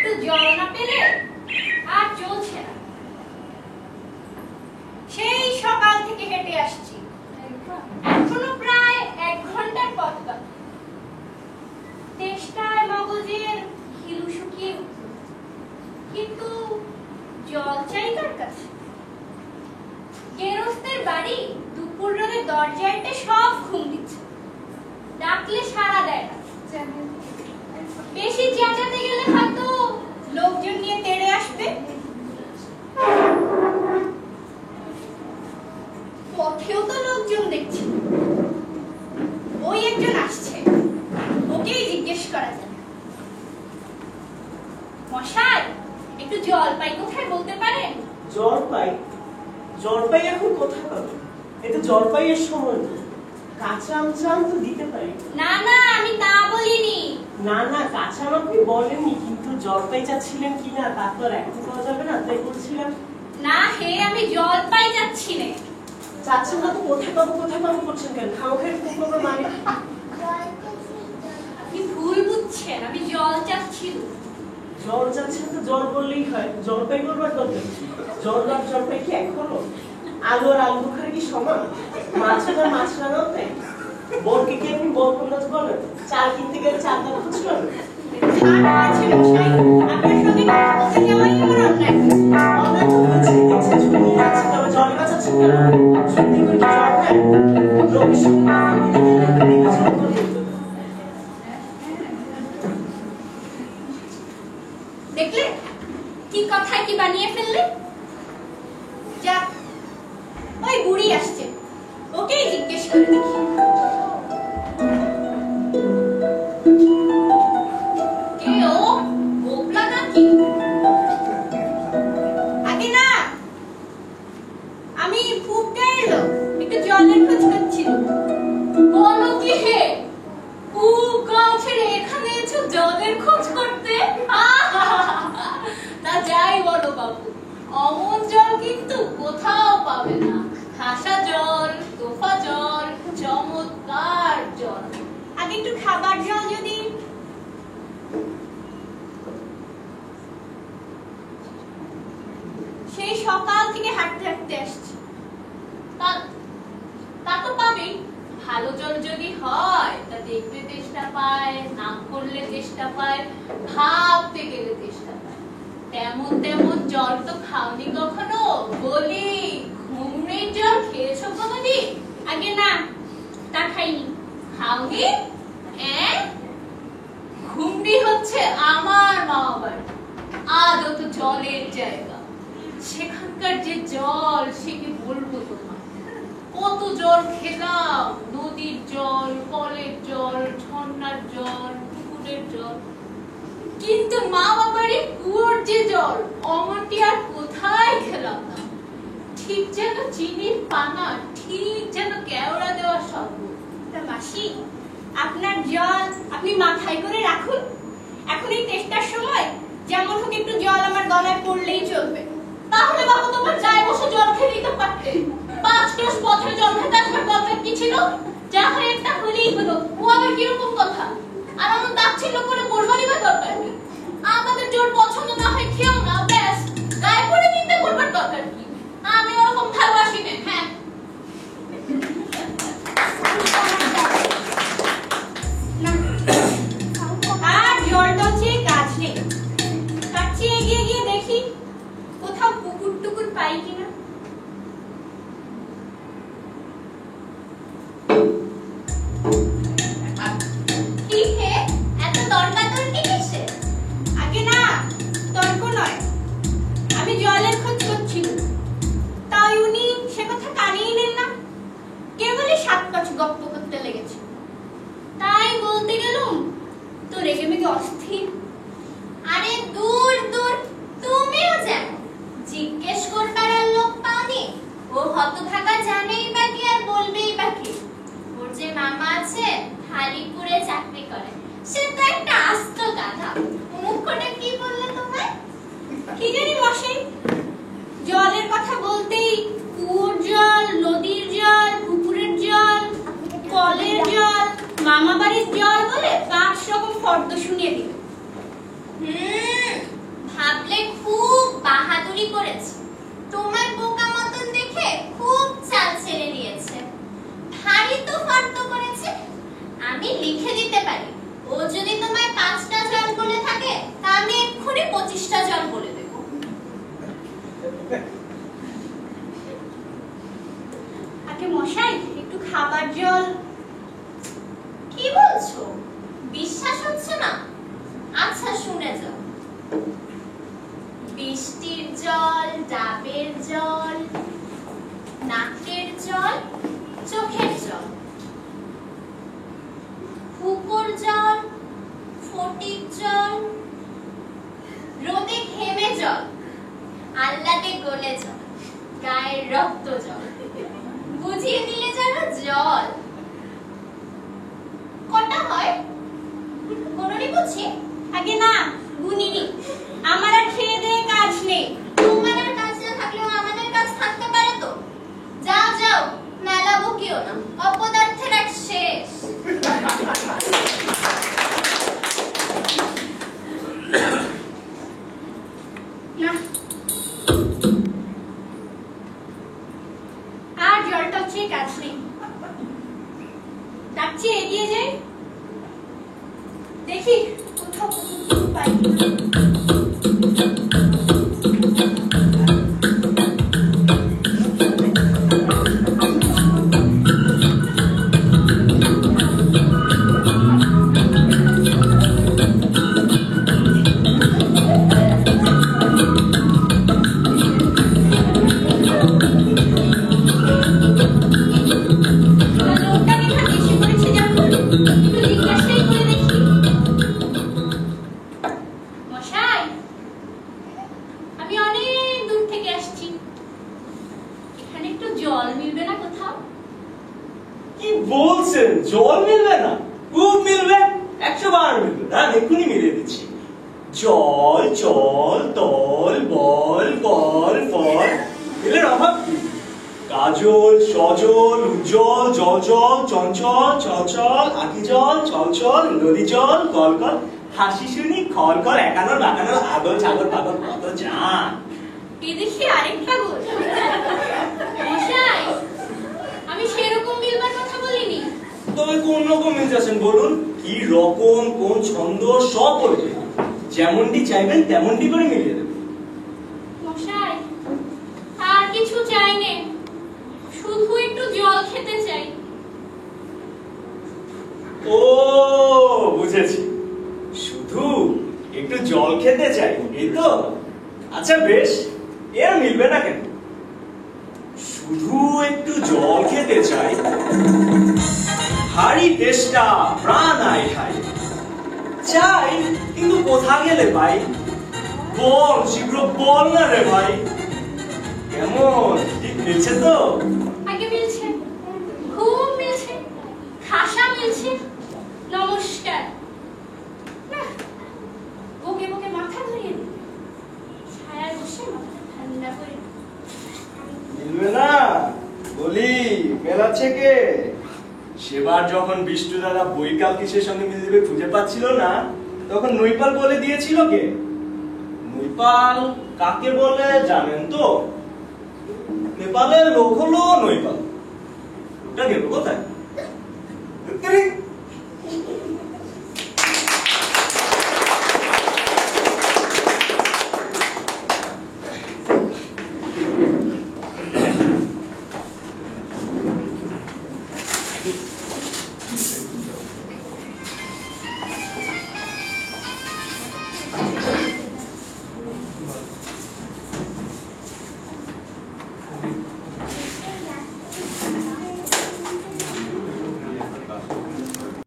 একটু জল না পেলে আর চলছে না। সেই সকাল থেকে হেঁটে আসছি, এখনো প্রায় 1 ঘন্টার পথ বাকি। তেষ্টায় মগজের ঘিলু শুকিয়ে উঠল, কিন্তু জল চাই কার কাছে? গেরস্তের বাড়ি দুপুর রোদে দরজায় সব ঘুম দিচ্ছে, ডাকলে সাড়া দেয় না। বেশি চেঁচাতে গেলে হয়তো লোকজন নিয়ে তেড়ে আসবে। পথেও তো লোকজন দেখছি, ওই একজন আসছে, ওকেই জিজ্ঞেস করা যায়। মশাই, একটু জলপাই কোথায় বলতে পারেন? জলপাই? জলপাই এখন কোথায় পাবে? এটা জলপাইয়ের সময় না। কাঁচা আম চান তো দিতে পারি। না না, আমি তা বলিনি। না না, কাঁচা আম আপনি বলেননি, কিন্তু জলপাই চাচ্ছিলেন কিনা তা তো আর এখন পাওয়া যাবে না, তাই বলছিলাম। না হে, আমি জলপাই যাচ্ছি না। চাচ্ছেন না তো কোথায় পাবো করছেন কেন? খাওয়ার কোনো মানে? আপনি ভুল বুঝছেন, আমি জল চাচ্ছি। জল চাচ্ছেন তো জল বললেই হয়, জলপাই বলবার দরকার কি? জল আর জলপাই কি এক হলো? আলু আর আলু বোখারা কি সমান? মাছ আর মাছ রাঙাও তাই? বরকে কি আপনি বল বলতে বলেন? চাল কিনতে গেলে চাল দাম খুচরো? আপনার সঙ্গে কথা বলতে যাওয়াই আমার অন্যায়। অন্যায় তো হচ্ছে, দেখছেন শুনিয়ে যাচ্ছে, তবে জল বাঁচাচ্ছেন কেন? সত্যি করে কি জল খায়? লোকের সঙ্গে দেখলে কি কথায় কি বানিয়ে ফেললে? যাক, ওই বুড়ি আসছে, ওকেই জিজ্ঞেস করে দেখি। কে ও? গোপলা নাকি? আগে না, আমি খুব গায়ের লোক, একটু জলের খোঁজ করছিল। বলো কি হে, খুব গাও ছেড়ে এখানে এসো জলের খোঁজ করতে? তা যাই বলো বাবু, অমন জল কিন্তু কোথাও পাবে না। হাসা জল, তোফা জল, চমৎকার জল। আগে একটু খাবার জল যদি। সেই সকাল থেকে হাঁটতে হাঁটতে আসছি, তা তো পাবেই। ভালো জল যদি হয় তা দেখতে তেষ্টা পায়, নাম করলে তেষ্টা পায়, ভাবতে গেলে তেষ্টা পায়। তেমন জল তো খাওনি কখনো? বলি, ঘুমরির জল খেয়েছো কোনোদিন? আগে না, তা খাইনি। খাওনি? ঘুমরি হচ্ছে আমার মামা বাড়ি, আদৌ তো জলের জায়গা। সেখানকার যে জল সে কি বলবো তোমার। কত জল খেলাম, নদীর জল, কলের জল, ঝর্ণার জল, পুকুরের জল, কিন্তু মা বাবার কুয়োর যে জল অমনটি আর কোথায় খেলাম না। ঠিক যেন চিনির পানা, ঠিক যেন কেওড়া দেওয়া শরবত। তা মাসি, আপনার জল আপনি মাথায় করে রাখুন, এখন এই তেষ্টার সময় যেমন হোক একটু জল আমার গলায় পড়লেই চলবে। তাহলে বাবু তোমার যায় বসে জল খেয়ে দিতে পারতে। 5 ক্লাস পথে জল খেতে আসবার দরকার কি ছিল? যা হয় একটা হলেই হলো, ও আবার কিরকম কথা? আর আমার তাচ্ছিল্য করে বলবারই বা দরকার নেই। আমাদের জল পছন্দ না হয় খেও না, ব্যাস। গায়ে পড়ে চিন্তা করবার দরকার কি? আমি ওরকম ভালোবাসি না। হ্যাঁ, আর জলটা চেয়ে কাজ নেই, তার চেয়ে এগিয়ে গিয়ে দেখি কোথাও পুকুর টুকুর পাই কিনা। কি হে, এত তর্কাতর্কি কিসে? আগে না, তর্ক নয়, আমি জলের খোঁজ করছি। তাই উনি সে কথা কানেই নেন না, কেবলই 7 পাঁচ গপ্প করতে লেগেছে। তাই বলতে গেলুম তো রেগে মেগে অস্থির। আরে দূর দূর, তুমিও জানো জিজ্ঞেস করবার আর লোক পাওনি। ও হতভাগা জানেই বা কি আর বলবেই বা কি? ওর যে মামা আছে, হালিপুরে চাকরি করে, সে তো একটা আস্ত গাধা। মুখটা কি বললে তোমায়? কি জানি মশাই, জলের কথা বলতেই কুয়োর জল, নদীর জল, পুকুরের জল, কলের জল, মামা বাড়ির জল বলে 5 রকম ফর্দ শুনিয়ে দিল। বাহাদুরি করেছে, তোমায় বোকা মতন দেখে খুব চাল ছেড়ে দিয়েছে, ভারী তো ফর্দ করেছে। আমি লিখে দিতে পারি, ও যদি তোমায় 5টা জল বলে থাকে তা আমি এক্ষুনি 25টা জল বলে দেব। আগে মশাই একটু খাবার জল। কি বলছো? বিশ্বাস হচ্ছে না? আচ্ছা শুনে যাও। বৃষ্টির জল, ডাবের জল, নাকের জল, চোখের জল, পুকুর জল, ফটিক জল, রোদে ঘেমে জল, আহ্লাদে গলে জল, গায়ের রক্ত জল, বুঝিয়ে দিলে যেন জল। কটা হয়? কোনটি বুঝি? আগে না, গুনিনি। আমার আর খেয়ে দিয়ে কাজ নেই। তোমার আর কাজ না থাকলেও আমাদের কাজ থাকতে পারে তো। যাও যাও, মেলা বকিও না, অপদার্থের এক শেষ। না, আর জলটা হচ্ছে কাজ নেই। তার চেয়ে এগিয়ে যাই, দেখি কোথাও পাই কিনা। কি বলছেন? জল মিলবে না? খুব মিলবে, 100 বার মিলবে। দাঁড়ান এক্ষুনি মিলিয়ে দিচ্ছি। জল, চল, তল, বল, কল, ফল, এর অভাব কি? কাজল, সজল, উজ্জ্বল, জলজল, চঞ্চল, চলচল, আকি জল, ছলছল, নদী জল, কলকল, হাসি শুনি, খলকল, একানল, বাকানল, আগল, ছাগল, পাগল, কত জান। এ দেখি আরেক পাগল। মশাই, আমি সেরকম মিলবার কথা বলিনি। তবে কোন রকম মিলছেন বলুন? কি রকম, কোন ছন্দ, সব বলবে। যেমনটি চাইবেন তেমনটি করে মিলিয়ে দেবেন। মশাই, আর কিছু চাই নে, শুধু একটু জল খেতে চাই। ও বুঝেছি, শুধু একটু জল খেতে চাই, এই তো? আচ্ছা বেশ, এর মিলবে না কেন? শুধু একটু জল খেতে চাই, হাড়ি তেষ্টা প্রাণ আয় খাই, চাই কিন্তু কোথা গেলে পাই? বল, শীঘ্র বল না রে ভাই। কেমন, ঠিক মিলছে তো? আগে মিলছে, খুব মিলছে, খাসা মিলছে। নমস্কার। না, বুকে বুকে মাথা ধরিয়ে দিন, ছায়ায় বসে মাথা ঠান্ডা করে দিন। মিলবে না বলি, মেলাচ্ছে কে? সেবার যখন বিষ্টু দাদা বৈকাল কিসের সঙ্গে মিল দেবে খুঁজে পাচ্ছিল না, তখন নৈপাল বলে দিয়েছিল কে? নৈপাল কাকে বলে জানেন তো? নেপালের লোক হলো নৈপাল। ওটা গেল কোথায়?